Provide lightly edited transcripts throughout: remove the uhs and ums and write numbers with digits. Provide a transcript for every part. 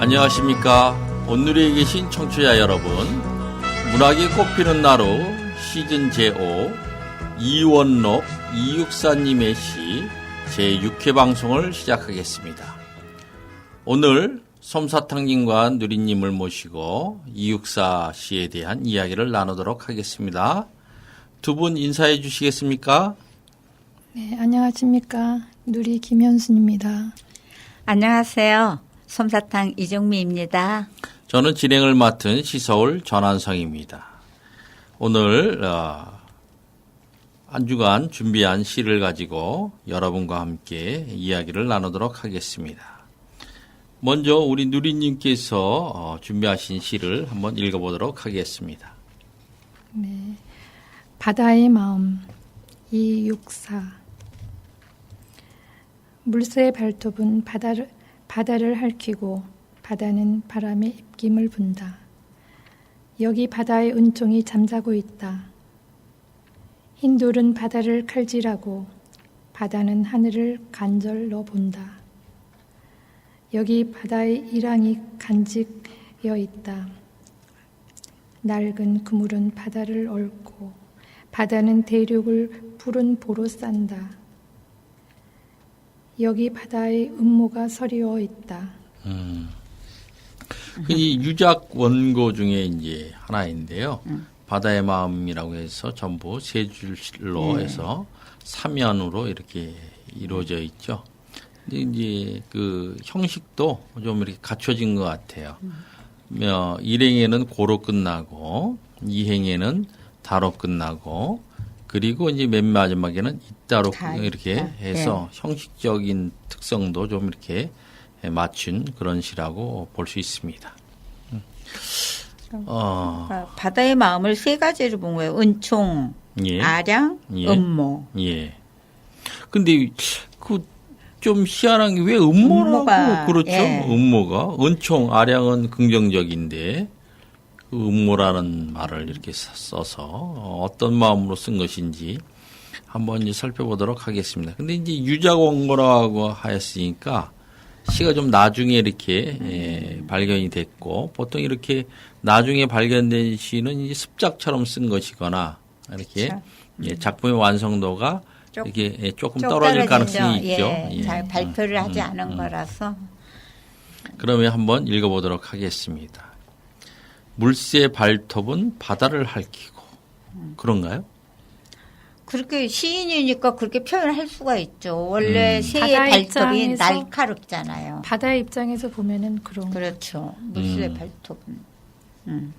안녕하십니까. 온누리에 계신 청취자 여러분, 문학이 꽃피는 나루 시즌 제5 이원록 이육사님의 시 제6회 방송을 시작하겠습니다. 오늘 솜사탕님과 누리님을 모시고 이육사 시에 대한 이야기를 나누도록 하겠습니다. 두 분 인사해 주시겠습니까? 네, 안녕하십니까. 누리 김현순입니다. 안녕하세요. 솜사탕 이종미입니다. 저는 진행을 맡은 시서울 전한성입니다. 오늘 한 주간 준비한 시를 가지고 여러분과 함께 이야기를 나누도록 하겠습니다. 먼저 우리 누리님께서 준비하신 시를 한번 읽어보도록 하겠습니다. 네, 바다의 마음 이육사. 물새의 발톱은 바다를 핥히고 바다는 바람에 입김을 분다. 여기 바다의 은총이 잠자고 있다. 흰돌은 바다를 칼질하고 바다는 하늘을 간절로 본다. 여기 바다의 일항이 간직되어 있다. 낡은 그물은 바다를 얽고 바다는 대륙을 푸른 보로 싼다. 여기 바다의 음모가 서리어 있다. 이 유작 원고 중에 이제 하나인데요. 바다의 마음이라고 해서 전부 세 줄로 해서 삼연으로 이렇게 이루어져 있죠. 근데 이제 그 형식도 좀 이렇게 갖춰진 것 같아요. 일행에는 고로 끝나고, 이행에는 다로 끝나고, 그리고 이제 맨 마지막에는 이따로 이렇게 해서 형식적인 특성도 좀 이렇게 맞춘 그런 시라고 볼 수 있습니다. 바다의 마음을 세 가지로 본 거예요. 은총, 예. 아량, 예. 음모. 예. 근데 그 좀 희한한 게 왜 음모라고 음모가, 그렇죠? 예. 음모가 은총, 아량은 긍정적인데 그 음모라는 말을 이렇게 써서 어떤 마음으로 쓴 것인지 한번 이제 살펴보도록 하겠습니다. 근데 이제 유작 원고라고 하였으니까 시가 좀 나중에 이렇게 발견이 됐고, 보통 이렇게 나중에 발견된 시는 이제 습작처럼 쓴 것이거나 이렇게 작품의 완성도가 이렇게 조금 떨어질 가능성이 있죠. 잘 발표를 하지 않은 거라서. 그러면 한번 읽어보도록 하겠습니다. 물새 발톱은 바다를 핥히고. 그런가요? 그렇게 시인이니까 그렇게 표현할 수가 있죠. 원래 새의 바다 발톱이 입장에서 날카롭잖아요. 바다의 입장에서 보면은 그런. 그렇죠. 물새의 발톱은.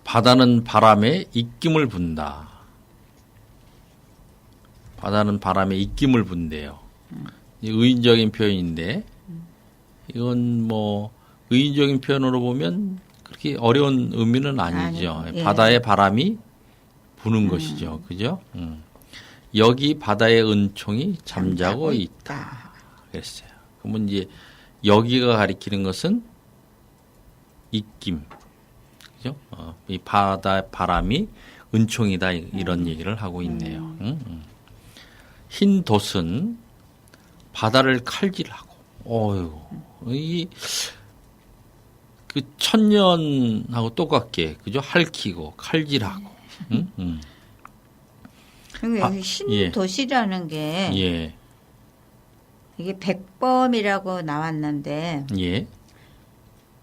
바다는 바람에 입김을 분다. 바다는 바람에 입김을 분대요. 의인적인 표현인데, 이건 뭐 의인적인 표현으로 보면 그렇게 어려운 의미는 아니죠. 예. 바다에 바람이 부는 것이죠. 그죠? 여기 바다의 은총이 잠자고 있다. 그랬어요. 그러면 이제 여기가 가리키는 것은 입김. 그죠? 이 바다 바람이 은총이다. 이런 얘기를 하고 있네요. 흰 돛은 바다를 칼질하고, 그 천년하고 똑같게, 그죠? 핥히고, 칼질하고. 여기 신도시라는 게 이게 백범이라고 나왔는데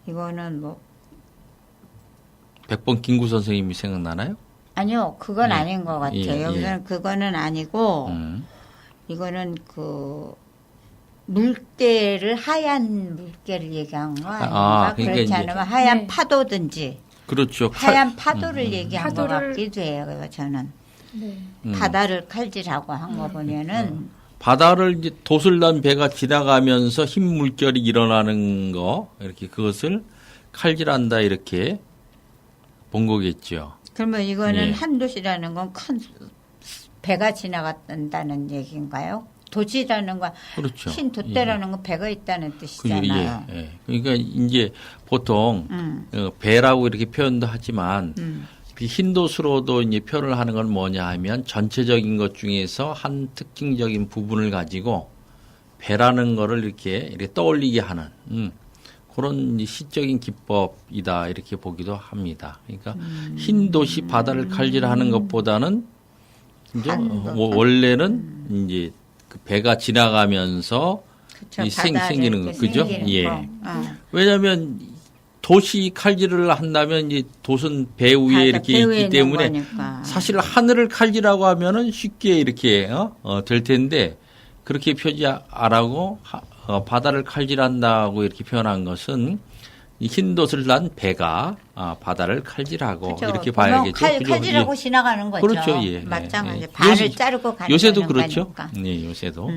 이거는 뭐 백범 김구 선생님이 생각나나요? 아니요, 그건 아닌 것 같아요. 여기서는 그거는 아니고 이거는 그 물개를 하얀 물개를 얘기한 거 아닌가? 그러니까 그렇지 않으면 하얀 파도든지 그렇죠. 하얀 파도를 얘기한 것 같기도 해요. 저는 바다를 칼질하고 한 거 보면은 바다를 이제 돛을 단 배가 지나가면서 흰 물결이 일어나는 거 이렇게 그것을 칼질한다 이렇게 본 거겠죠. 그러면 이거는 한돛이라는 건 큰 배가 지나갔다는 얘기인가요? 돛이라는 건 그렇죠. 흰 돛대라는 건 배가 있다는 뜻이잖아요. 그러니까 이제 보통 배라고 이렇게 표현도 하지만 흰 돛으로도 이제 표현을 하는 건 뭐냐 하면 전체적인 것 중에서 한 특징적인 부분을 가지고 배라는 거를 이렇게 떠올리게 하는 그런 시적인 기법이다 이렇게 보기도 합니다. 그러니까 흰 돛이 바다를 칼질하는 것보다는 이제 원래는 이제 그 배가 지나가면서 그쵸, 이 바다를 생기는 거, 이렇게 그죠? 생기는 예. 거. 왜냐하면 돛이 칼질을 한다면 이제 돛은 배 위에 바다, 이렇게 배 위에 있기 있는 때문에 거니까. 사실 하늘을 칼질하고 하면은 쉽게 이렇게 될 텐데 그렇게 표지 안 하고 바다를 칼질한다고 이렇게 표현한 것은 이 흰 돛을 난 배가 바다를 칼질하고 그렇죠. 이렇게 보면 봐야겠죠. 그죠? 칼질하고 예. 지나가는 거죠. 그렇죠. 예. 맞장하죠. 예. 발을 자르고 가는 요새도 거는 그렇죠. 거니까. 네, 요새도.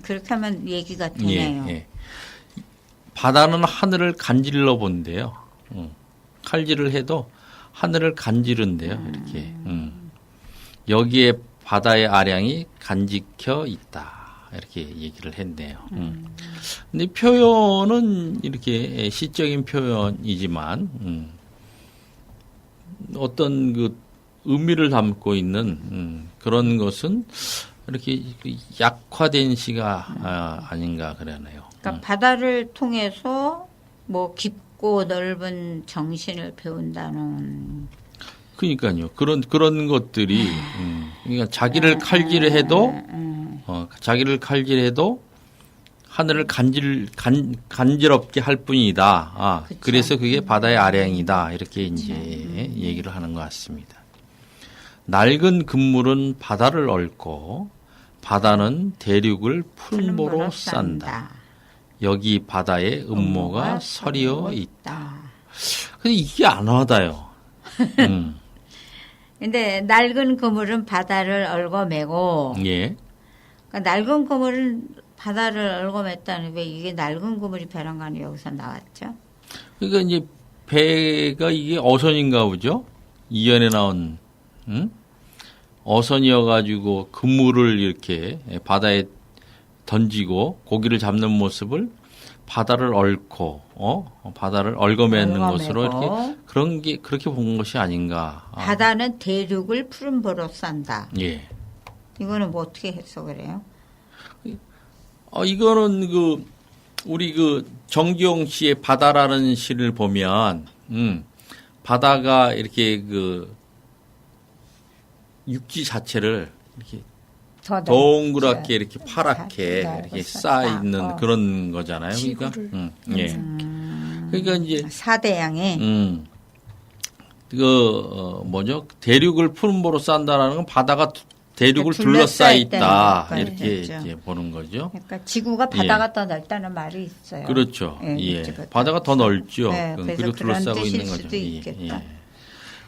그렇게 하면 얘기가 예, 되네요. 예. 바다는 하늘을 간질러 본대요. 칼질을 해도 하늘을 간지른대요. 이렇게. 여기에 바다의 아량이 간직혀 있다. 이렇게 얘기를 했네요. 근데 표현은 이렇게 시적인 표현이지만 어떤 그 의미를 담고 있는 그런 것은 이렇게 약화된 시가 아닌가 그러네요. 그러니까 바다를 통해서 뭐 깊고 넓은 정신을 배운다는. 그러니까요. 그런 것들이 그러니까 자기를 칼질해도 자기를 칼질해도 하늘을 간지럽게 할 뿐이다. 그쵸. 그래서 그게 바다의 아량이다. 이렇게 이제 얘기를 하는 것 같습니다. 낡은 그물은 바다를 얽고 바다는 대륙을 푸른보로 싼다. 여기 바다에 음모가 서리어 있다. 근데 이게 안 와닿아요. 근데 낡은 그물은 바다를 얽어매고, 예. 그러니까 낡은 그물은 바다를 얽어맸다는 왜 이게 낡은 그물이 배란간이 여기서 나왔죠? 그러니까 이제 배가 이게 어선인가 보죠? 이연에 나온 어선이어가지고 그물을 이렇게 바다에 던지고 고기를 잡는 모습을 바다를 얽고 바다를 얽어매는 것으로 이렇게 그런 게 그렇게 본 것이 아닌가. 바다는 대륙을 푸른보로 싼다. 예. 이거는 뭐 어떻게 해석을 해요? 이거는 우리 정기용 씨의 바다라는 시를 보면 바다가 이렇게 육지 자체를 이렇게 동그랗게 이렇게 파랗게 이렇게 쌓여 있는 그런 거잖아요. 그러니까 예. 그러니까 이제 사대양에 뭐죠? 대륙을 푸른보로 싼다라는 건 바다가 대륙을 둘러싸여 있다 이렇게 이제 보는 거죠. 그러니까 지구가 바다가 더 넓다는 말이 있어요. 그렇죠. 예, 바다가 더 넓죠. 네, 그리고 둘러싸고 있는 거죠. 수도 있겠다.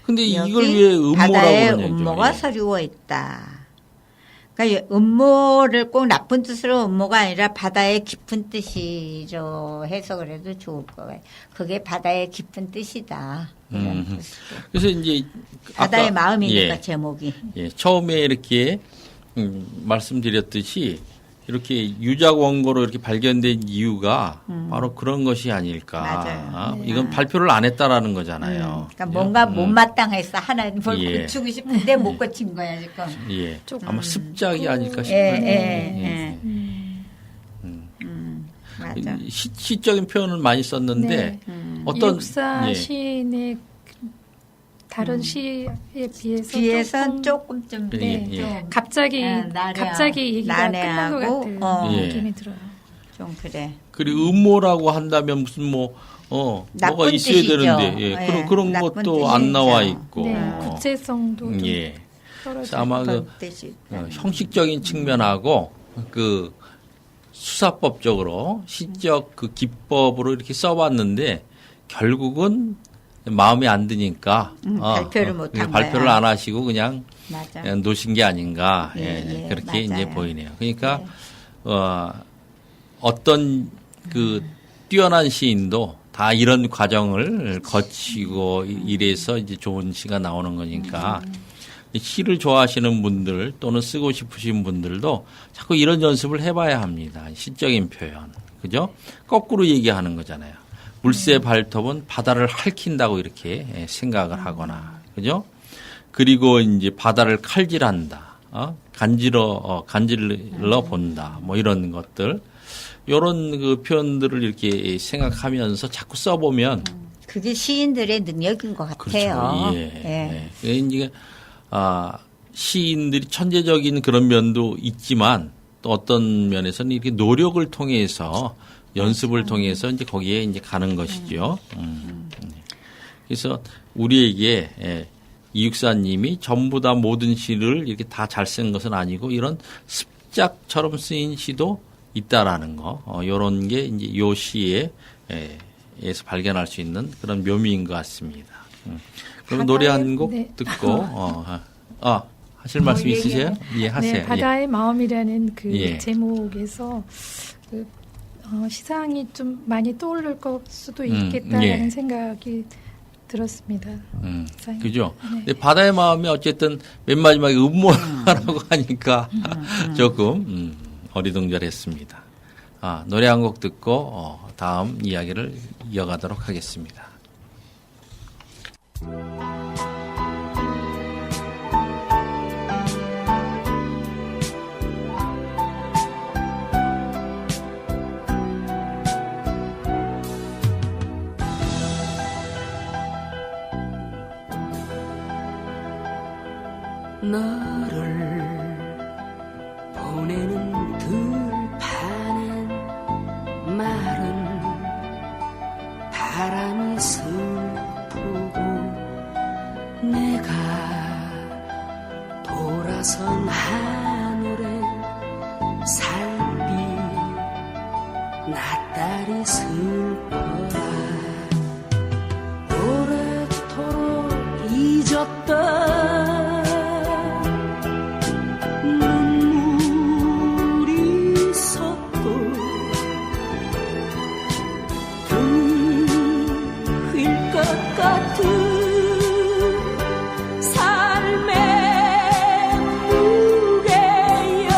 근데 이걸 왜 음모라고 바다에 그러냐죠. 음모가 서리워 있다. 그러니까 음모를 꼭 나쁜 뜻으로 음모가 아니라 바다의 깊은 뜻이죠. 해석을 해도 좋을 거예요. 그게 바다의 깊은 뜻이다. 이런 뜻으로. 그래서 이제 바다의 아까, 마음이니까 제목이. 처음에 이렇게 말씀드렸듯이 이렇게 유작 원고로 이렇게 발견된 이유가 바로 그런 것이 아닐까. 맞아요. 이건 발표를 안 했다라는 거잖아요. 그러니까 뭔가 못마땅해서 하나 뭘 예. 고치고 싶은데 못 고친 거야 지금. 예. 아마 습작이 아닐까 싶어요. 맞아. 시적인 표현을 많이 썼는데 네. 어떤 육사 예. 시인의 다른 시에 비해서 조금 좀 네. 예. 갑자기 얘기가 끝난 것 같은 예. 느낌이 들어요. 좀 그래. 그리고 음모라고 한다면 무슨 뭐가 나쁜 있어야 뜻이죠. 되는데 예. 그런 나쁜 것도 안 나와 뜻이죠. 있고 네, 구체성도 좀 예. 떨어져. 아마 형식적인 측면하고 수사법적으로 시적 기법으로 이렇게 써봤는데 결국은 마음에 안 드니까 발표를 못한 발표를 거야. 안 하시고 그냥 맞아. 놓으신 게 아닌가 예, 그렇게 맞아요. 이제 보이네요. 그러니까 어떤 뛰어난 시인도 다 이런 과정을 거치고 이래서 이제 좋은 시가 나오는 거니까 시를 좋아하시는 분들 또는 쓰고 싶으신 분들도 자꾸 이런 연습을 해봐야 합니다. 시적인 표현, 그죠? 거꾸로 얘기하는 거잖아요. 물새 발톱은 바다를 핥힌다고 이렇게 생각을 하거나, 그죠? 그리고 이제 바다를 칼질한다, 간질러 본다, 뭐 이런 것들. 요런 그 표현들을 이렇게 생각하면서 자꾸 써보면 그게 시인들의 능력인 것 같아요. 그렇죠. 예. 예. 이제 시인들이 천재적인 그런 면도 있지만 또 어떤 면에서는 이렇게 노력을 통해서 연습을 통해서 이제 거기에 이제 가는 것이죠. 그래서 우리에게 이육사님이 전부 다 모든 시를 이렇게 다 잘 쓴 것은 아니고 이런 습작처럼 쓰인 시도 있다라는 거, 요런 게 이제 요 시에 에서 발견할 수 있는 그런 묘미인 것 같습니다. 그럼 노래 한 곡 네. 듣고 하실 말씀 있으세요? 예, 하세요. 네, 바다의 마음이라는 그 예. 제목에서 그 시상이 좀 많이 떠오를 것 수도 있겠다라는 예. 생각이 들었습니다. 시상이. 그죠? 네. 근데 바다의 마음이 어쨌든 맨 마지막에 음모라고 하니까 조금 어리둥절했습니다. 노래 한 곡 듣고 다음 이야기를 이어가도록 하겠습니다. 너를 보내는 들판엔 마른 바람이 슬프고 내가 돌아선 하늘에 살비 낯달이 슬퍼라 오래도록 잊었던 눈물이 섰고 흘릴 것 같은 삶의 무게여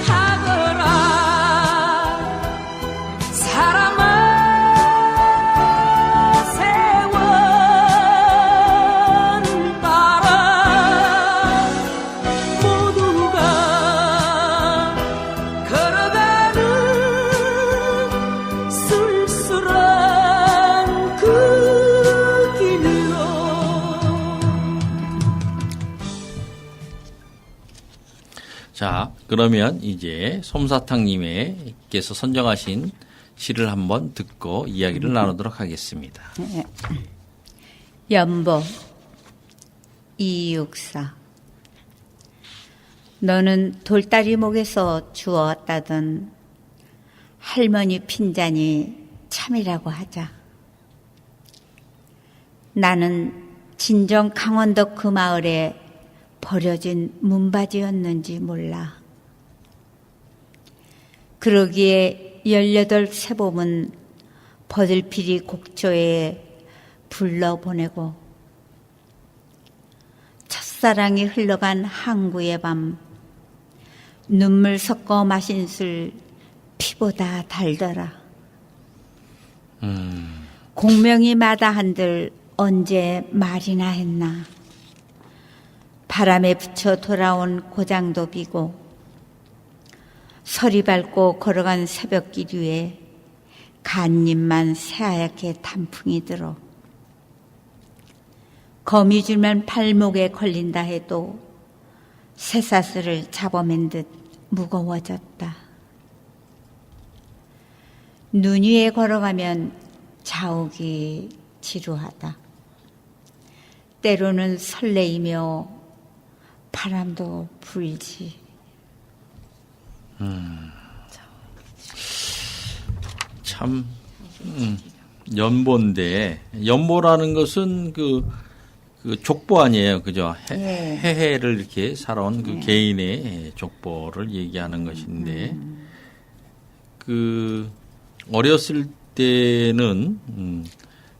가거라 사람아 세월 따라 모두가 걸어가는 쓸쓸한 그 길로 자, 그러면 이제 솜사탕님께서 선정하신 시를 한번 듣고 이야기를 나누도록 하겠습니다. 연보 이육사 너는 돌다리 목에서 주웠다던 할머니 핀잔이 참이라고 하자. 나는 진정 강원도 그 마을에 버려진 문바지였는지 몰라. 그러기에 18세봄은 버들피리 곡조에 불러보내고 첫사랑이 흘러간 항구의 밤 눈물 섞어 마신 술 피보다 달더라. 공명이 마다한들 언제 말이나 했나. 바람에 붙여 돌아온 고장도 비고 서리 밟고 걸어간 새벽길 위에 간잎만 새하얗게 단풍이 들어 거미줄만 발목에 걸린다 해도 쇠사슬을 잡아맨 듯 무거워졌다. 눈 위에 걸어가면 자욱이 지루하다. 때로는 설레이며 바람도 불지. 참 연보인데 연보라는 것은 그 족보 아니에요, 그죠? 예. 해해를 이렇게 살아온 그 개인의 족보를 얘기하는 것인데 그 어렸을 때는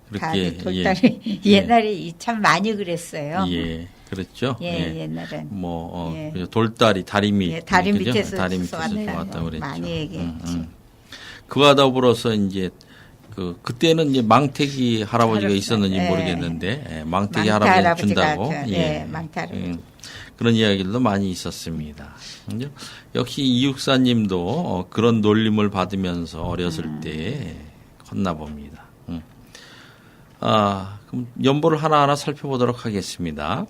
그렇게 돌다리 옛날에 참 많이 그랬어요. 예, 그렇죠. 옛날엔 그죠? 돌다리 다리 밑, 예, 다리 그죠? 밑에서 다리 밑에서 왔다고 좋았다고 그랬죠. 많이 얘기했죠. 그와 더불어서 이제 그때는 이제 망태기 할아버지가 할아버지가, 있었는지 예. 모르겠는데 망태기 망태 할아버지 할아버지가 준다고. 망태 할아버지. 그런 이야기들도 많이 있었습니다. 그죠? 역시 이육사님도 그런 놀림을 받으면서 어렸을 때 컸나 봅니다. 그럼 연보를 하나하나 살펴보도록 하겠습니다.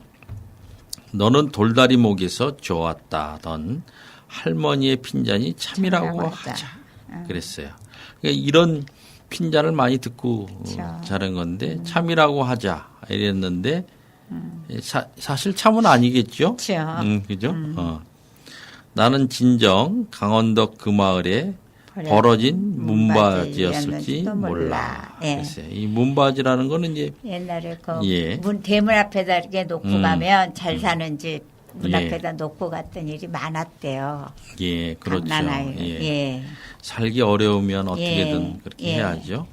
너는 돌다리 목에서 좋았다던 할머니의 핀잔이 참이라고 하자. 그랬어요. 그러니까 이런 핀잔을 많이 듣고 자란 건데 참이라고 하자 이랬는데 사실 참은 아니겠죠? 그죠? 나는 진정 강원도 그 마을에 벌어진 문바지였을지 몰라. 그랬어요. 이 문바지라는 거는 이제 옛날에 그 예. 대문 앞에다 이렇게 놓고 가면 잘 사는 집 문 예. 앞에다 놓고 갔던 일이 많았대요. 예, 그렇죠. 갓난아이를. 예. 예. 살기 어려우면 어떻게든 예. 그렇게 예. 해야죠.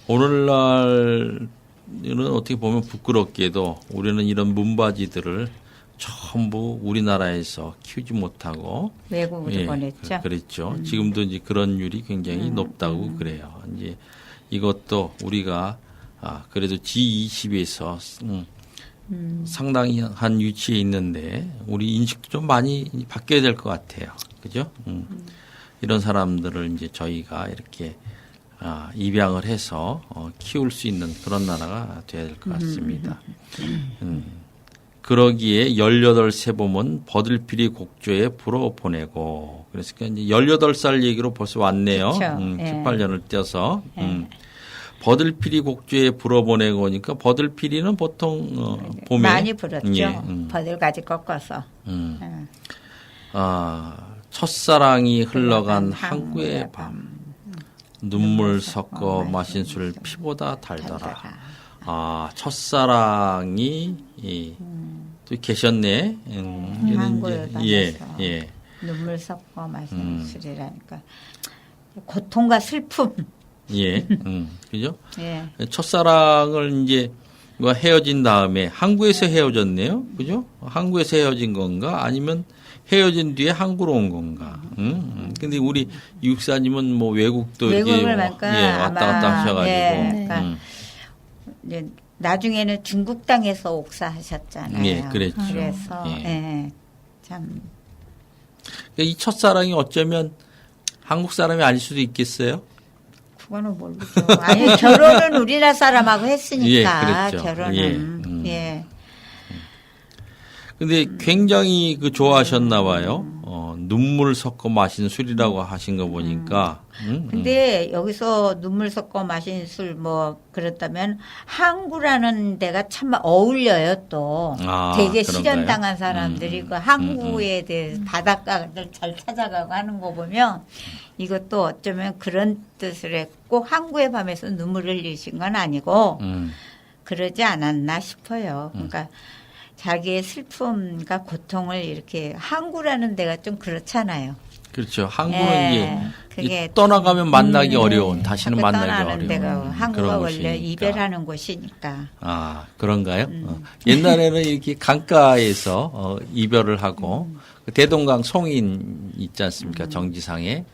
오늘날은 어떻게 보면 부끄럽게도 우리는 이런 문바지들을 전부 우리나라에서 키우지 못하고 외국으로 예, 보냈죠. 그랬죠. 지금도 이제 그런 율이 굉장히 높다고 그래요. 이제 이것도 우리가 그래도 G20에서 상당히 한 위치에 있는데 우리 인식도 좀 많이 바뀌어야 될 것 같아요. 그죠? 이런 사람들을 이제 저희가 이렇게 입양을 해서 키울 수 있는 그런 나라가 돼야 될 것 같습니다. 그러기에 18세봄은 버들피리 곡조에 불어 보내고 그래서 이제 18살 얘기로 벌써 왔네요. 그렇죠. 7, 8년을 떼어서. 버들피리 곡조에 불어 보내고 오니까 버들피리는 보통 봄에 많이 불었죠. 예, 버들가지 꺾어서. 첫사랑이 흘러간 항구의 밤 눈물 섞어 마신 술 피보다 달더라. 첫사랑이 또 계셨네. 항구의 밤에서 예. 눈물 섞어 마신 술이라니까 고통과 슬픔. 예. 그죠? 예. 첫사랑을 이제 헤어진 다음에 항구에서 헤어졌네요. 그죠? 항구에서 헤어진 건가? 아니면 헤어진 뒤에 항구로 온 건가? 근데 우리 육사님은 뭐 외국도 이렇게 외국을 가니까 왔다 갔다 하셔가지고. 예, 그러니까 이제 나중에는 중국 땅에서 옥사하셨잖아요. 예, 그랬죠. 그래서 예. 참 이 첫사랑이 어쩌면 한국 사람이 아닐 수도 있겠어요? 그거는 모르죠. 아니 결혼은 우리나라 사람하고 했으니까 예, 그랬죠. 결혼은 예. 근데 굉장히 좋아하셨나 봐요. 눈물 섞어 마신 술이라고 하신 거 보니까. 근데 여기서 눈물 섞어 마신 술 뭐 그렇다면 항구라는 데가 참 어울려요 또. 되게 그런가요? 실현당한 사람들이 그 항구에 대해서 바닷가를 잘 찾아가고 하는 거 보면 이것도 어쩌면 그런 뜻을 했고 항구의 밤에서 눈물을 흘리신 건 아니고 그러지 않았나 싶어요. 그러니까 자기의 슬픔과 고통을 이렇게 항구라는 데가 좀 그렇잖아요. 그렇죠. 항구는 예, 이제 그게 떠나가면 만나기 어려운, 다시는 자꾸 만나기 떠나는 데가 어려운 항구가 그런 원래 곳이니까. 이별하는 곳이니까. 그런가요? 옛날에는 이렇게 강가에서 이별을 하고 그 대동강 송인 있지 않습니까? 정지상에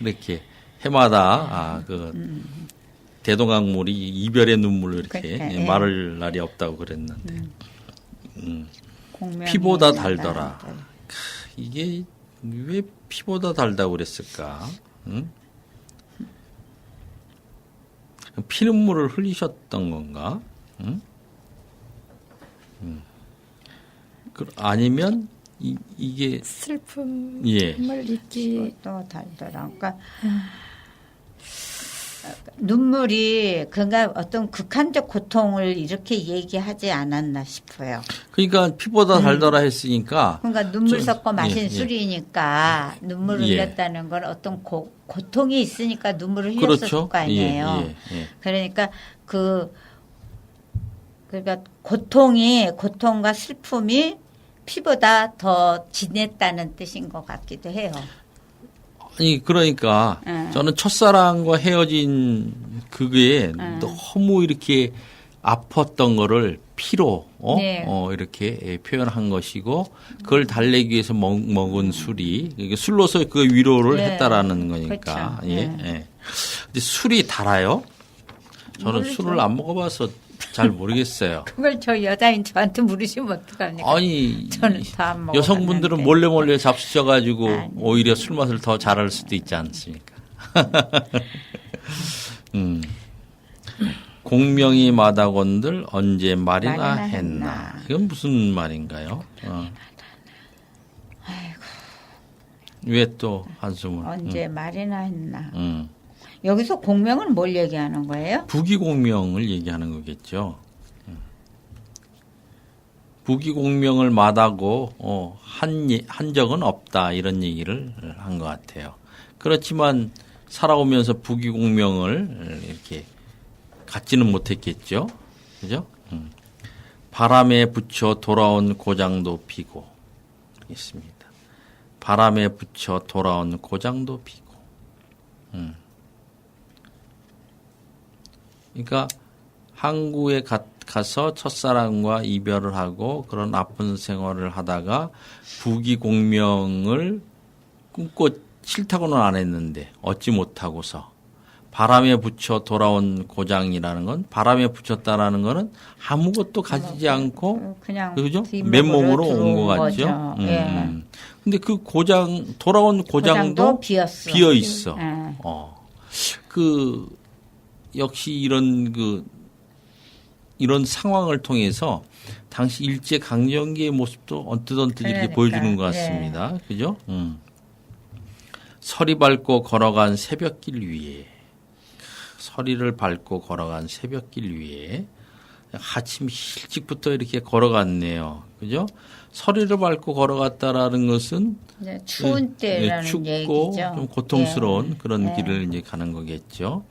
이렇게 해마다 대동강물이 이별의 눈물을 이렇게 그러니까, 예. 마를 날이 없다고 그랬는데 공명이 피보다 있는 달더라. 사람들. 이게 왜 피보다 달다고 그랬을까? 피눈물을 흘리셨던 건가? 아니면 이게 슬픔을 예. 잊기 또 달더라. 그러니까 눈물이 그가 어떤 극한적 고통을 이렇게 얘기하지 않았나 싶어요. 그러니까 피보다 달더라 했으니까 그러니까 눈물 좀, 섞어 마신 예, 예. 술이니까 눈물을 예. 흘렸다는 건 어떤 고통이 있으니까 눈물을 흘렸을 그렇죠. 거 아니에요. 예, 예, 예. 그러니까 그러니까 고통과 슬픔이 피보다 더 진했다는 뜻인 것 같기도 해요. 아니 그러니까 저는 첫사랑과 헤어진 그게 너무 이렇게 아팠던 거를 피로 네. 이렇게 표현한 것이고 그걸 달래기 위해서 먹은 술이 이게 술로서 그 위로를 네. 했다라는 거니까. 그렇죠. 예. 네. 예. 근데 술이 달아요? 저는 모르죠. 술을 안 먹어봐서 잘 모르겠어요. 그걸 저 여자인 저한테 물으시면 어떡합니까? 아니 저는 다 안 먹어봤는데. 여성분들은 몰래 잡수셔가지고 아니. 오히려 술 맛을 더 잘할 수도 있지 않습니까? 공명이 마다곤들 언제 말이나 말이나 했나. 했나. 이건 무슨 말인가요? 왜 또 한숨을? 언제 말이나 했나. 여기서 공명은 뭘 얘기하는 거예요? 부귀공명을 얘기하는 거겠죠. 부귀공명을 마다고 한 적은 없다 이런 얘기를 한 것 같아요. 그렇지만 살아오면서 부귀공명을 이렇게 갖지는 못했겠죠. 그죠? 바람에 붙여 돌아온 고장도 피고 있습니다. 바람에 붙여 돌아온 고장도 피고. 그러니까 항구에 가서 첫사랑과 이별을 하고 그런 나쁜 생활을 하다가 부귀공명을 꿈꿔 싫다고는 안 했는데 얻지 못하고서 바람에 붙여 돌아온 고장이라는 건 바람에 붙였다라는 거는 아무것도 가지지 않고 그냥 그죠? 뒷목으로 맨몸으로 온 들어온 것 같죠. 거죠. 예. 근데 그 돌아온 고장도 비었어. 비어 있어. 예. 역시 이런 상황을 통해서 당시 일제 강점기의 모습도 언뜻 이렇게 그러니까, 보여주는 것 같습니다. 그죠? 서리 밟고 걸어간 새벽길 위에 서리를 밟고 걸어간 새벽길 위에 아침 일찍부터 이렇게 걸어갔네요. 그죠? 서리를 밟고 걸어갔다라는 것은 이제 추운 때라는 춥고 얘기죠. 좀 고통스러운 예. 그런 예. 길을 이제 가는 거겠죠.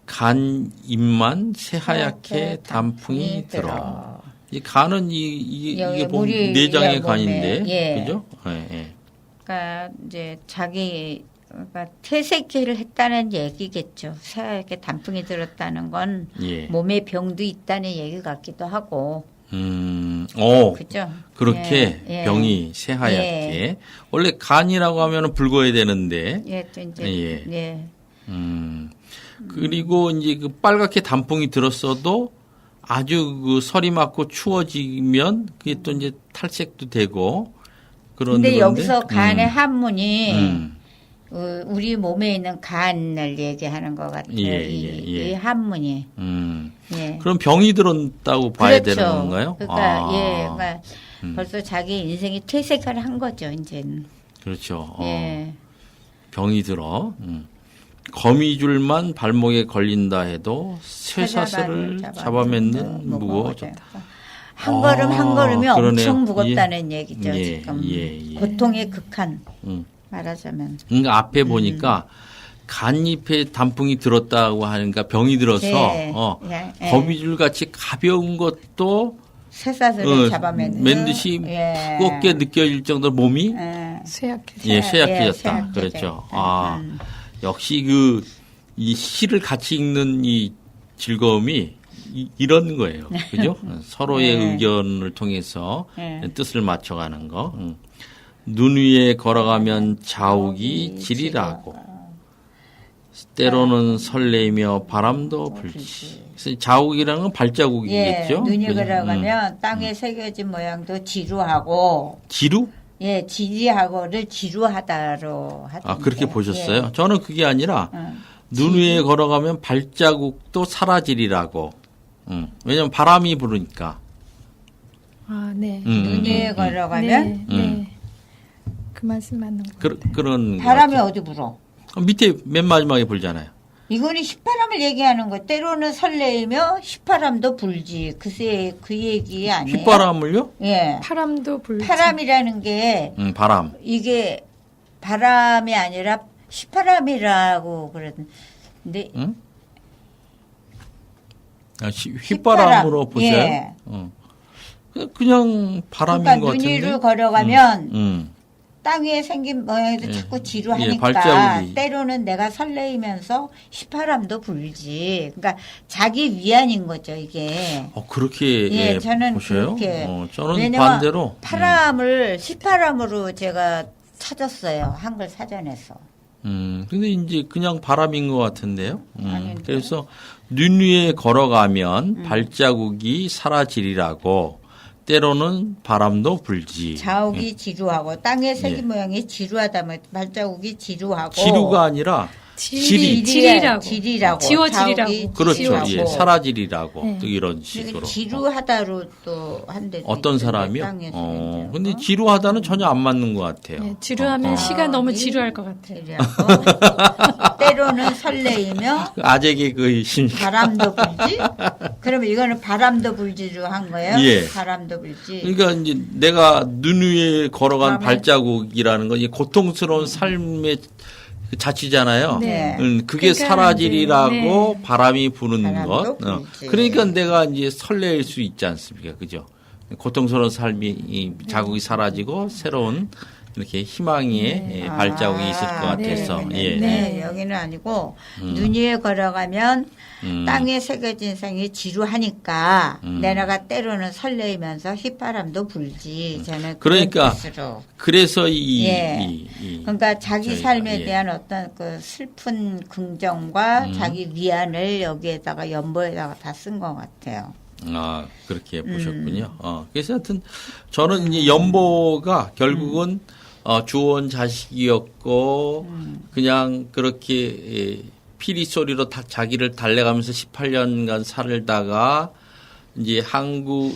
간 입만 새하얗게 단풍이 들어. 이 간은 이게 여기 보면 우리 내장의 몸에, 간인데, 예. 그죠? 예, 예. 그러니까 이제 그러니까 퇴색기를 했다는 얘기겠죠. 새하얗게 단풍이 들었다는 건 예. 몸에 병도 있다는 얘기 같기도 하고. 그죠? 그렇게 예, 예. 병이 새하얗게. 원래 간이라고 하면은 붉어야 되는데, 예, 또 이제 예. 예. 그리고 이제 그 빨갛게 단풍이 들었어도 아주 그 설이 맞고 추워지면 그게 또 이제 탈색도 되고 그런데 근데 여기서 간의 한문이 음. 우리 몸에 있는 간을 얘기하는 것 같아요. 예, 이 한문이. 예. 그럼 병이 들었다고 봐야 그렇죠. 되는 건가요? 그러니까 그러니까 벌써 자기 인생이 퇴색을 한 거죠, 이제는. 그렇죠. 예. 병이 들어. 거미줄만 발목에 걸린다 해도 쇠사슬을 잡아맺는 무거워졌다. 한 걸음 한 걸음이 그러네요. 엄청 무겁다는 얘기죠, 예, 지금. 예. 고통의 극한. 말하자면. 그러니까 앞에 보니까 간잎에 단풍이 들었다고 하니까 병이 들어서 예, 예. 거미줄 같이 가벼운 것도 쇠사슬을 잡아먹는. 맨 듯이 무겁게 느껴질 정도로 몸이 쇠약해져. 쇠약해졌다. 그렇죠. 역시 이 시를 같이 읽는 이 즐거움이 이런 거예요. 그죠? 서로의 의견을 통해서 뜻을 맞춰가는 거. 눈 위에 걸어가면 자욱이 지리라고. 때로는 설레이며 바람도 불지. 그래서 자욱이라는 건 발자국이겠죠? 예, 눈이 그죠? 걸어가면 땅에 새겨진 모양도 지루하고. 지루? 예, 지리하고를 지루하다로 하던데. 그렇게 보셨어요? 예. 저는 그게 아니라 눈 위에 걸어가면 발자국도 사라지리라고. 왜냐면 바람이 부르니까. 네. 눈 위에 걸어가면 네. 그 말씀 맞는 것 같아요. 그런. 바람이 어디 불어? 밑에 맨 마지막에 불잖아요. 이거는 휘바람을 얘기하는 거. 때로는 설레이며 휘바람도 불지. 글쎄 그 얘기 아니에요? 휘바람을요? 예. 바람도 불지. 바람이라는 게 바람. 이게 바람이 아니라 휘바람이라고 그러는데 응? 휘바람으로 보세요. 예. 그냥 바람인 그러니까 것 눈 같은데. 위로 걸어가면 음. 땅 위에 생긴 모양에도 자꾸 지루하니까 발자국이. 때로는 내가 설레이면서 휘바람도 불지. 그러니까 자기 위안인 거죠 이게. 그렇게 예, 저는 보셔요? 그렇게. 저는 왜냐면 반대로. 바람을 휘바람으로 제가 찾았어요 한글 사전에서. 근데 이제 그냥 바람인 것 같은데요. 아닌데요? 그래서 눈 위에 걸어가면 발자국이 사라지리라고 때로는 바람도 불지. 자욱이 지루하고 땅의 색이 예. 모양이 지루하다면 발자국이 지루하고 지루가 아니라 질이. 질이라고. 질이라고. 지워지리라고. 자욱이 그렇죠. 지루하고. 예, 사라지리라고 네. 또 이런 그리고 식으로. 지루하다로 또 한데 어떤 사람이요? 근데 지루하다는 전혀 안 맞는 것 같아요. 네, 지루하면 시가 너무 지루할 것 같아요. 지루하고 때로는 설레이며 아재개 그 신. 바람도 불지. 그러면 이거는 바람도 불지로 한 거예요. 예. 바람도 불지. 그러니까 이제 내가 눈 위에 걸어간 바람에- 발자국이라는 건 이게 고통스러운 삶의 그 자취잖아요. 네. 그게 그러니까 사라지리라고 이제, 네. 바람이 부는 바람도 것. 불지. 그러니까 내가 이제 설레일 수 있지 않습니까? 그죠? 고통스러운 삶이 이 자국이 사라지고 새로운 이렇게 희망의 예, 발자국이 있을 것 같아서. 네. 예. 네. 여기는 아니고 눈 위에 걸어가면 땅에 새겨진 생이 지루하니까 내가 때로는 설레이면서 휘바람도 불지. 저는 그러니까 그런 뜻으로. 그래서 이, 예. 이 그러니까 자기 저희가, 삶에 예. 대한 어떤 그 슬픈 긍정과 자기 위안을 여기에다가 연보에다가 다 쓴 것 같아요. 아, 그렇게 보셨군요. 그래서 하여튼 저는 이제 연보가 결국은 주온 자식이었고 그냥 그렇게 예, 피리 소리로 다 자기를 달래가면서 18년간 살다가 이제 한국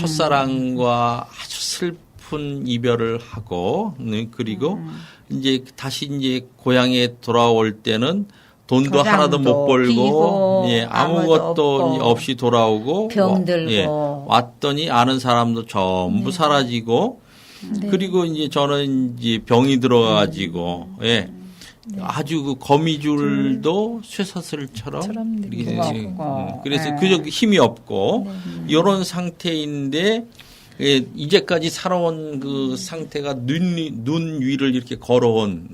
첫사랑과 아주 슬픈 이별을 하고 그리고 이제 다시 이제 고향에 돌아올 때는 돈도 하나도 못 벌고 비고 예, 아무것도 아무것도 없고 없이 돌아오고 병들고. 예, 왔더니 아는 사람도 전부 사라지고 그리고 이제 저는 이제 병이 들어가지고 예. 아주 그 거미줄도 쇠사슬처럼 처럼 이렇게 무겁고. 그래서 예. 그저 힘이 없고 이런 상태인데 예, 이제까지 살아온 그 상태가 눈 위를 이렇게 걸어온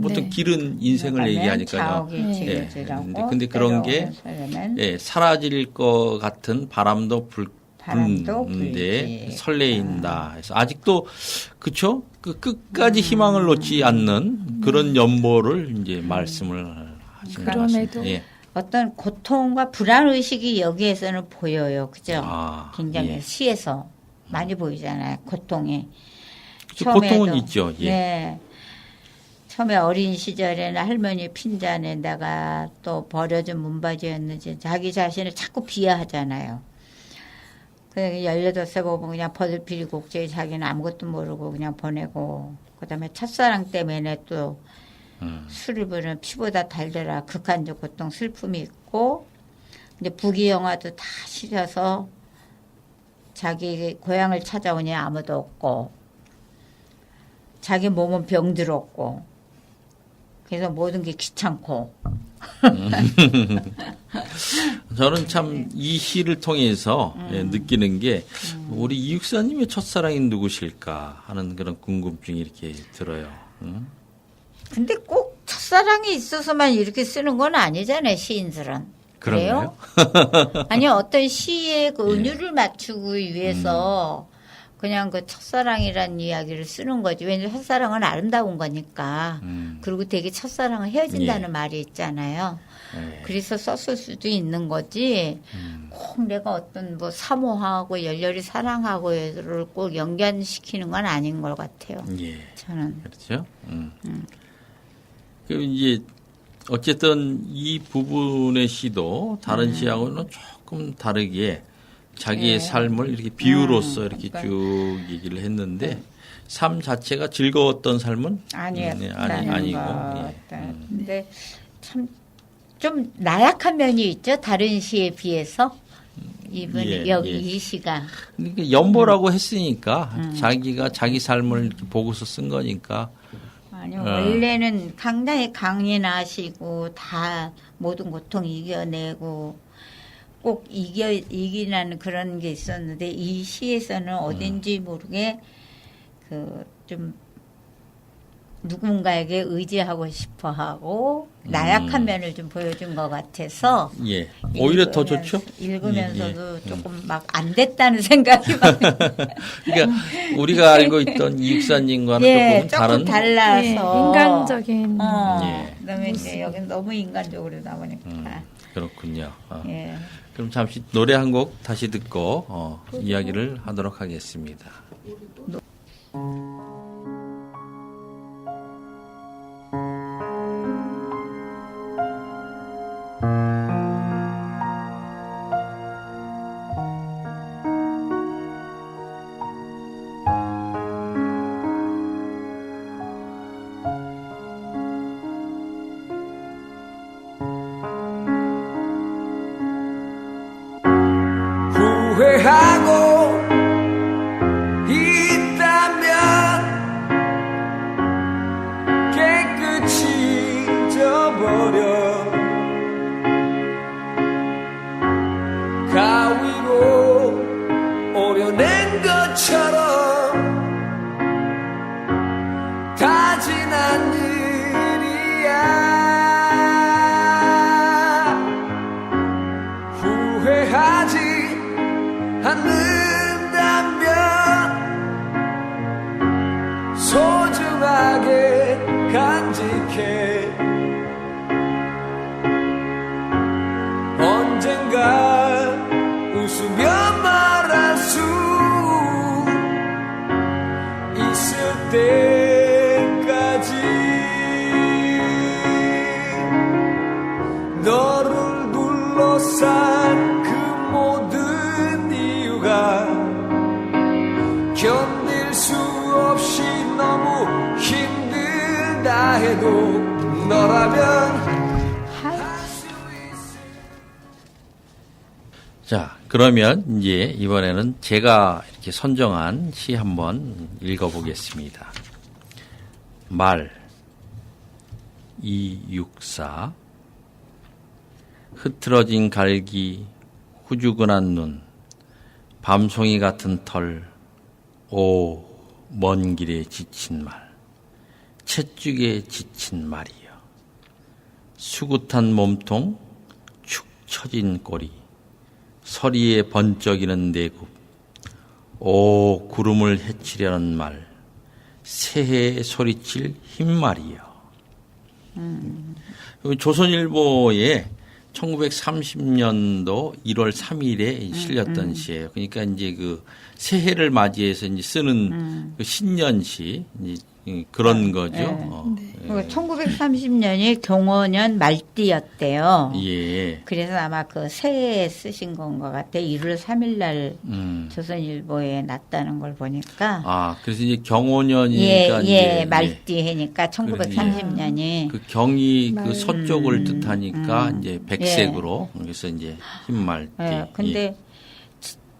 보통 네. 길은 인생을 얘기하니까요. 자욱이 네. 지루지라고. 근데 그런 게 예, 사라질 것 같은 바람도 바람도 불는데 불지. 설레인다. 해서 아직도 그쵸? 그 끝까지 희망을 놓지 않는 그런 연보를 이제 말씀을 하신 것 같습니다. 그럼에도 예. 어떤 고통과 불안 의식이 여기에서는 보여요. 그죠? 아, 굉장히 예. 시에서 많이 보이잖아요. 고통이. 그쵸, 고통은 있죠. 예. 네. 처음에 어린 시절에는 할머니 핀잔에다가 또 버려진 문바지였는지 자기 자신을 자꾸 비하하잖아요. 그 18살 보면 그냥 버들피리 곡제에 자기는 아무것도 모르고 그냥 보내고 그다음에 첫사랑 때문에 또 술을 부르면 피보다 달더라. 극한적 고통 슬픔이 있고 근데 부귀영화도 다 싫어서 자기 고향을 찾아오니 아무도 없고 자기 몸은 병들었고 그래서 모든 게 귀찮고 저는 참 이 시를 통해서 예, 느끼는 게 우리 이육사님의 첫사랑이 누구실까 하는 그런 궁금증이 이렇게 들어요. 근데 꼭 첫사랑이 있어서만 이렇게 쓰는 건 아니잖아요. 시인들은. 그런가요? 그래요? 아니 어떤 시의 그 예. 은유를 맞추기 위해서 그냥 그 첫사랑이라는 이야기를 쓰는 거지. 왜냐면 첫사랑은 아름다운 거니까. 그리고 되게 첫사랑은 헤어진다는 예. 말이 있잖아요. 예. 그래서 썼을 수도 있는 거지. 꼭 내가 어떤 뭐 사모하고 열렬히 사랑하고를 꼭 연관시키는 건 아닌 것 같아요. 예. 저는. 그렇죠. 그 이제 어쨌든 이 부분의 시도 다른 시하고는 조금 다르게 자기의 네. 삶을 이렇게 비유로서 이렇게 그러니까. 쭉 얘기를 했는데 삶 자체가 즐거웠던 삶은 아니었다는 아니고 것. 예. 근데 참 좀 나약한 면이 있죠. 다른 시에 비해서. 이분 예, 여기 예. 이 시가. 그러니까 연보라고 했으니까 자기가 자기 삶을 이렇게 보고서 쓴 거니까 아니 원래는 상당히 강인하시고 다 모든 고통 이겨내고 꼭 이기라는 그런 게 있었는데 이 시에서는 어딘지 모르게 그 좀 누군가에게 의지하고 싶어하고 나약한 면을 좀 보여준 것 같아서 예. 오히려 더 읽으면서- 좋죠? 읽으면서도 조금 막 안 됐다는 생각이 막 그러니까 우리가 알고 있던 이 육사님과는 예, 조금 다른 조금 달라서 예, 인간적인 예. 그다음에 이제 여기 너무 인간적으로 나오니까 그렇군요. 예. 그럼 잠시 노래 한 곡 다시 듣고 이야기를 하도록 하겠습니다. 후회하고 있다면 깨끗이 잊어버려 가위로 오려낸 것처럼 다 지난 일이야 후회하지 않는다면 소중하게 간직해 언젠가 웃으며 말할 수 있을 때까지 너를 둘러싼 그 모든 이유가 견딜 수 없이 너무 힘들다 해도 너라면 자, 그러면 이제 이번에는 제가 이렇게 선정한 시 한번 읽어보겠습니다. 말 264 흐트러진 갈기 후주근한 눈 밤송이 같은 털 오 먼 길에 지친 말 채죽에 지친 말이여 수굿한 몸통 축 처진 꼬리 서리에 번쩍이는 내굽 오 구름을 해치려는 말 새해에 소리칠 흰말이여 조선일보에 1930년도 1월 3일에 실렸던 시예요. 그러니까 이제 그 새해를 맞이해서 이제 쓰는 그 신년시 이제 그런 거죠. 그리고 1930년이 경호년 말띠였대요. 예. 그래서 아마 그 새해에 쓰신 건 것 같아요. 1월 3일 날 조선일보에 났다는 걸 보니까. 아, 그래서 이제 경호년이니까 이제 말띠 해니까 1930년이. 그 경이 그 말. 서쪽을 뜻하니까 이제 백색으로 그래서 이제 흰말띠. 근데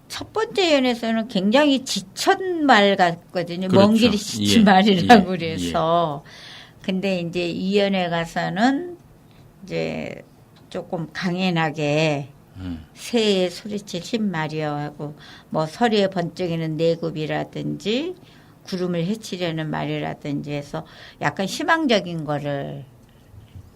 첫 번째 연에서는 굉장히 지천 말 같거든요. 그렇죠. 먼 길이 지친 예. 말이라고 예. 그래서. 근데 이제 이 연에 가서는 이제 조금 강연하게 새해 소리칠 흰 말이여 하고 뭐 서리에 번쩍이는 내굽이라든지 구름을 해치려는 말이라든지 해서 약간 희망적인 거를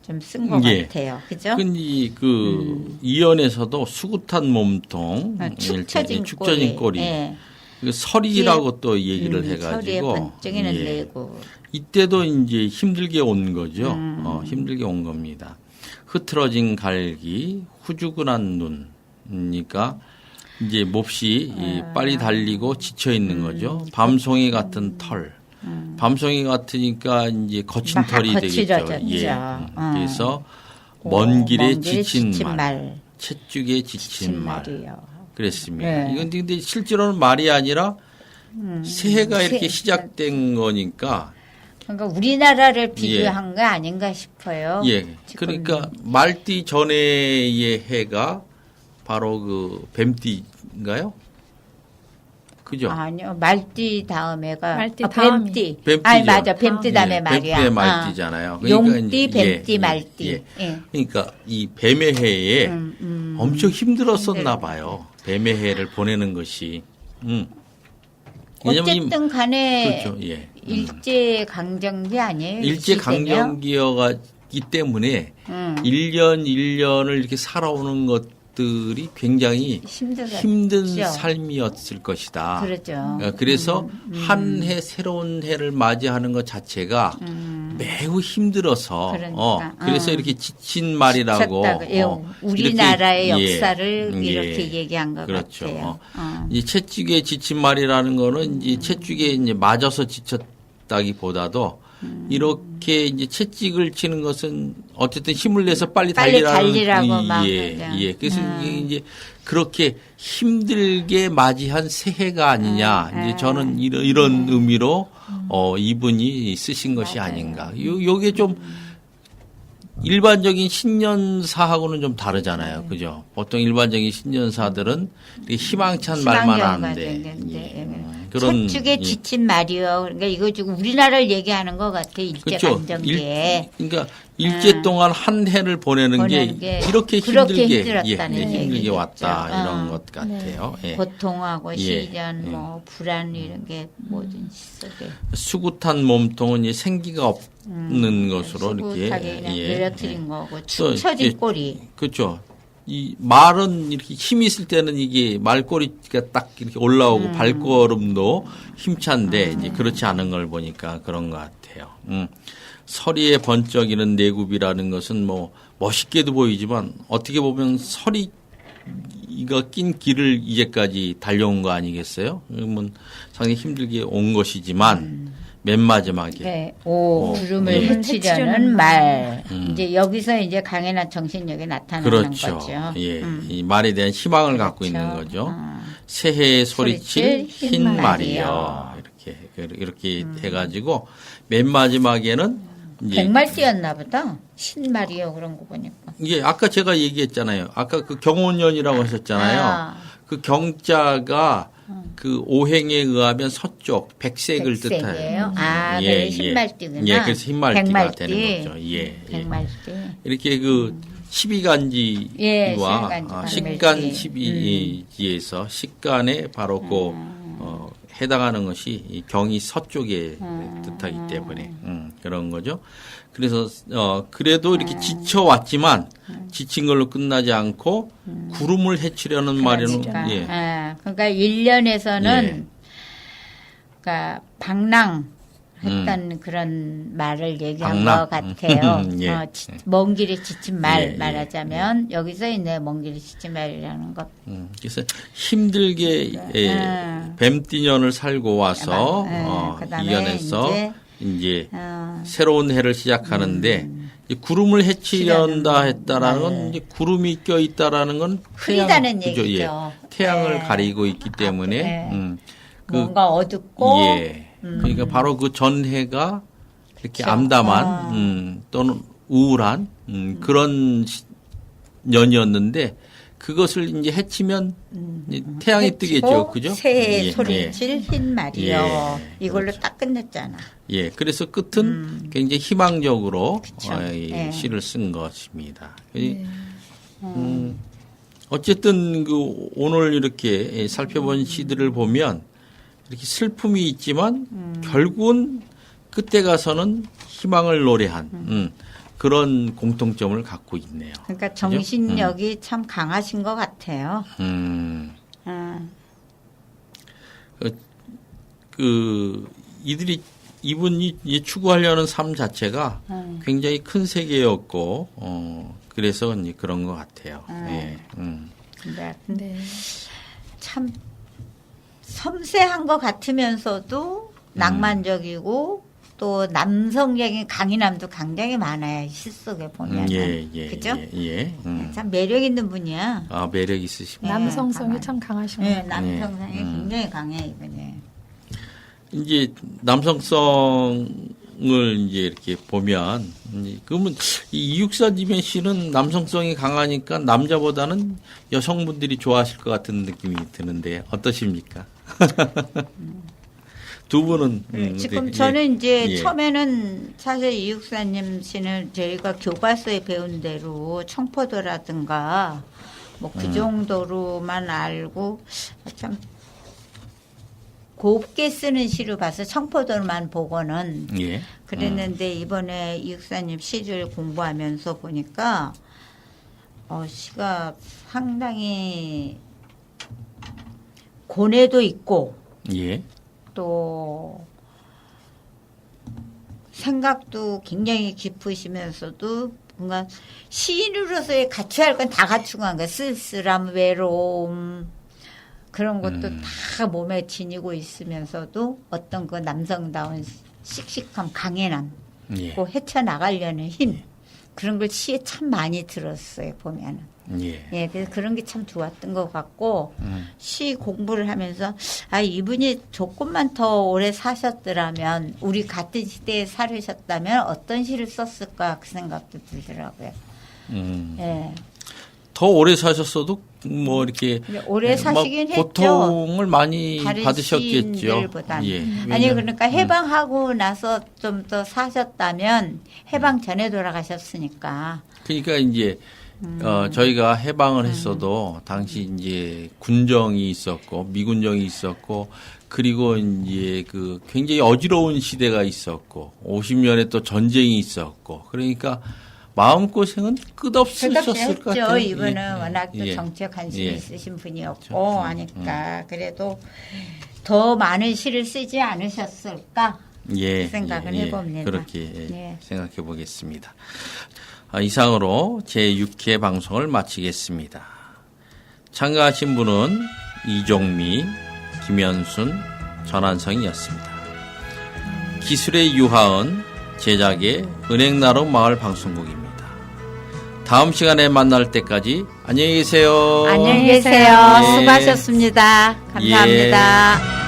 좀 쓴 것 예. 같아요. 그죠? 근데 그 이연에서도 수굿한 몸통, 축 처진 축 처진 꼬리, 예. 그 설이라고 또 얘기를 서리에 해가지고 번쩍이는 예. 내굽. 이때도 이제 힘들게 온 거죠. 힘들게 온 겁니다. 흐트러진 갈기, 후주근한 눈, 그러니까 이제 몹시 빨리 달리고 지쳐 있는 거죠. 밤송이 같은 털. 밤송이 같으니까 이제 거친 막 털이 되겠죠. 거칠어졌죠. 그래서 먼 길에 지친 말, 말. 채죽에 지친 말. 말이요. 그랬습니다. 네. 이건 근데 실제로는 말이 아니라 새해가 이렇게 새- 시작된 거니까 그러니까 우리나라를 비교한 거 아닌가 싶어요. 예. 지금. 그러니까 말띠 전에의 해가 바로 그 뱀띠인가요? 그죠? 아니요, 말띠 다음에가 말띠 뱀띠. 뱀띠죠. 아니 맞아, 뱀띠 다음에 예, 말이야. 뱀띠의 말띠잖아요. 용띠, 이제 뱀띠, 말띠. 예. 예. 그러니까 이 뱀의 해에 엄청 힘들었었나 봐요. 뱀의 해를 보내는 것이. 왜냐면 어쨌든 간에 그렇죠. 예. 일제 강점기 아니에요? 일제 이 시대면? 강점기였기 때문에 1년 1년을 이렇게 살아오는 것들이 굉장히 힘들었죠. 힘든 삶이었을 것이다. 그렇죠. 그래서 한 해 새로운 해를 맞이하는 것 자체가 매우 힘들어서 그러니까. 그래서 이렇게 지친 말이라고 지쳤다고. 예, 우리나라의 이렇게, 역사를 예, 이렇게 얘기한 것 그렇죠. 같아요. 이 채찍에 지친 말이라는 거는 이제 채찍에 이제 맞아서 지쳤다기보다도 이렇게 이제 채찍을 치는 것은 어쨌든 힘을 내서 빨리 달리라고 막 예, 그러죠. 예. 그래서 이게 이제 그렇게 힘들게 맞이한 새해가 아니냐. 이제 저는 이런 의미로 이분이 쓰신 것이 아닌가. 요게 좀 일반적인 신년사하고는 좀 다르잖아요. 그죠? 보통 일반적인 신년사들은 되게 희망찬 말만 하는데. 서축에 지친 말이요. 그러니까 이거 지금 우리나라를 얘기하는 것 같아. 일제 그렇죠. 강점기에. 그러니까 일제 동안 한 해를 보내는 게 이렇게 그렇게 힘들게 힘들었다는 힘들게 얘기겠죠. 왔다 이런 것 같아요. 예. 고통하고 예. 시련, 뭐 불안 이런 게 뭐든지 속에 수구탄 몸통은 이제 생기가 없는 것으로 이렇게 수구타게 그냥 늘어뜨린 거고 또 축 처진 이제 꼬리. 그렇죠. 이 말은 이렇게 힘이 있을 때는 이게 말꼬리가 딱 이렇게 올라오고 발걸음도 힘찬데 이제 그렇지 않은 걸 보니까 그런 것 같아요. 서리에 번쩍이는 내굽이라는 것은 뭐 멋있게도 보이지만 어떻게 보면 서리가 낀 길을 이제까지 달려온 거 아니겠어요? 그러면 상당히 힘들게 온 것이지만 맨 마지막에 네. 구름을 예. 헤치려는 말. 이제 여기서 이제 강인한 정신력이 나타나는 그렇죠. 거죠. 예, 이 말에 대한 희망을 갖고 있는 거죠. 새해에 소리칠 흰 말이요. 이렇게 해가지고 맨 마지막에는 이제 백말띠였나 보다. 신말이요 그런 거 보니까. 이게 아까 제가 얘기했잖아요. 아까 그 경온년이라고 하셨잖아요. 그 경자가 그 오행에 의하면 서쪽 백색을 뜻해요. 그래 흰말띠구나. 예, 그래서 흰말띠가 백말띠. 되는 거죠. 예, 백말띠. 이렇게 그 12간지와 예, 식간 12지에서 식간에 바로 해당하는 것이 이 경이 서쪽에 뜻하기 때문에 그런 거죠. 그래서 그래도 이렇게 지쳐왔지만 지친 걸로 끝나지 않고 구름을 헤치려는 말에는 예. 그러니까 1년에서는 예. 그러니까 방랑했던 그런 말을 얘기한 방랑? 것 같아요. 예. 먼 길에 지친 말 예, 말하자면 여기서 있네 먼 길에 지친 말이라는 것. 그래서 힘들게 뱀띠년을 살고 와서 그다음에 이겨내서 이제 새로운 해를 시작하는데 이제 구름을 헤치련다 했다라는 건 이제 구름이 껴 있다라는 건 흐리다는 그죠? 얘기죠. 예. 태양을 네. 가리고 있기 때문에 뭔가 어둡고 예. 그러니까 바로 그 전해가 이렇게 암담한 또는 우울한 그런 년이었는데 그것을 이제 해치면 태양이 뜨겠죠, 그죠? 새해 예, 소리칠 흰 말이요. 예, 이걸로 그렇죠. 딱 끝냈잖아. 예, 그래서 끝은 굉장히 희망적으로 이 예. 시를 쓴 것입니다. 어쨌든 그 오늘 이렇게 살펴본 시들을 보면 이렇게 슬픔이 있지만 결국은 끝에 가서는 희망을 노래한 그런 공통점을 갖고 있네요. 그러니까 정신력이 참 강하신 것 같아요. 이분이 추구하려는 삶 자체가 굉장히 큰 세계였고, 그래서 이제 그런 것 같아요. 예. 근데 네. 참 섬세한 것 같으면서도 낭만적이고 또 남성적인 강인함도 굉장히 많아요. 시 속에 보면. 그죠? 참 매력 있는 분이야. 아, 매력 있으십니다. 남성성이 참 강하신 것 네, 같아요. 남성성이 굉장히 강해 이분이. 이제 남성성을 이제 이렇게 보면, 그러면 이 이육사님의 시는 남성성이 강하니까 남자보다는 여성분들이 좋아하실 것 같은 느낌이 드는데 어떠십니까? 두 분은 지금 예. 저는 이제 예. 처음에는 사실 이육사님 씨는 저희가 교과서에 배운 대로 청포도라든가 뭐 그 정도로만 알고 참 곱게 쓰는 시로 봐서 청포도만 보고는 예. 그랬는데 이번에 이육사님 시를 공부하면서 보니까 시가 상당히 고뇌도 있고 예. 또 생각도 굉장히 깊으시면서도 뭔가 시인으로서의 갖춰야 할 건 다 갖추고 한 거예요. 쓸쓸함, 외로움 그런 것도 다 몸에 지니고 있으면서도 어떤 그 남성다운 씩씩함, 강인함, 예. 그 헤쳐나가려는 힘 그런 걸 시에 참 많이 들었어요. 보면은. 예. 예, 그래서 그런 게 참 좋았던 것 같고 시 공부를 하면서 이분이 조금만 더 오래 사셨더라면 우리 같은 시대에 살으셨다면 어떤 시를 썼을까 그 생각도 들더라고요. 예. 더 오래 사셨어도 뭐 이렇게 오래 사시긴 뭐 했죠. 고통을 많이 다른 받으셨겠죠. 시인들보다는. 예. 아니 그러니까 해방하고 나서 좀 더 사셨다면 해방 전에 돌아가셨으니까. 그러니까 이제 저희가 해방을 했어도 당시 이제 군정이 있었고 미군정이 있었고 그리고 이제 그 굉장히 어지러운 시대가 있었고 50년에 또 전쟁이 있었고 그러니까 마음고생은 끝없이 있었을 것 같아요. 이분은 예. 워낙 또 예. 정치에 관심이 예. 있으신 분이었고 하니까 그래도 더 많은 시를 쓰지 않으셨을까 예, 생각은 해봅니다. 그렇게 예. 생각해 보겠습니다. 이상으로 제6회 방송을 마치겠습니다. 참가하신 분은 이종미, 김현순, 전한성이었습니다. 기술의 유하은, 제작의 은행나루 마을 방송국입니다. 다음 시간에 만날 때까지 안녕히 계세요. 안녕히 계세요. 예. 수고하셨습니다. 감사합니다. 예.